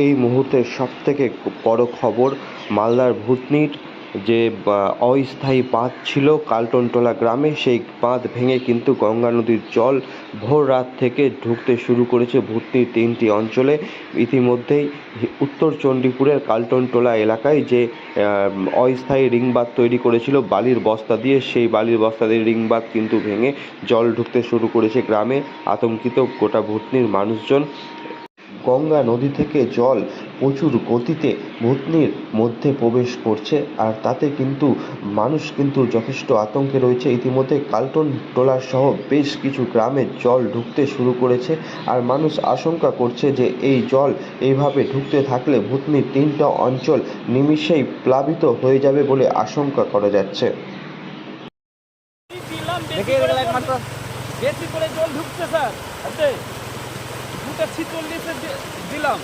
এই মুহূর্তের সবথেকে বড় খবর, মালদার ভূতনির যে অস্থায়ী বাঁধ ছিল কালটনটোলা গ্রামে, সেই বাঁধ ভেঙে কিন্তু গঙ্গা নদীর জল ভোর রাত থেকে ঢুকতে শুরু করেছে ভূতনির 3টি অঞ্চলে। ইতিমধ্যেই উত্তর চণ্ডীপুরের কালটনটোলা এলাকায় যে অস্থায়ী রিংবাঁধ তৈরি করেছিল বালির বস্তা দিয়ে, সেই বালির বস্তা দিয়ে রিংবাঁধ কিন্তু ভেঙে জল ঢুকতে শুরু করেছে গ্রামে। আতঙ্কিত গোটা ভূতনির মানুষজন। গঙ্গা নদী থেকে জল প্রচুর গতিতে ভূতনির মধ্যে প্রবেশ করছে, আর তাতে কিন্তু মানুষ কিন্তু যথেষ্ট আতঙ্কে রয়েছে। ইতিমধ্যে কালটনটোলা সহ বেশ কিছু গ্রামে জল ঢুকতে শুরু করেছে, আর মানুষ আশঙ্কা করছে যে এই জল এইভাবে ঢুকতে থাকলে ভূতনির 3টা অঞ্চল নিমিষেই প্লাবিত হয়ে যাবে বলে আশঙ্কা করা যাচ্ছে। বেশি করে জল ঢুকছে স্যার, 46 দিলাম।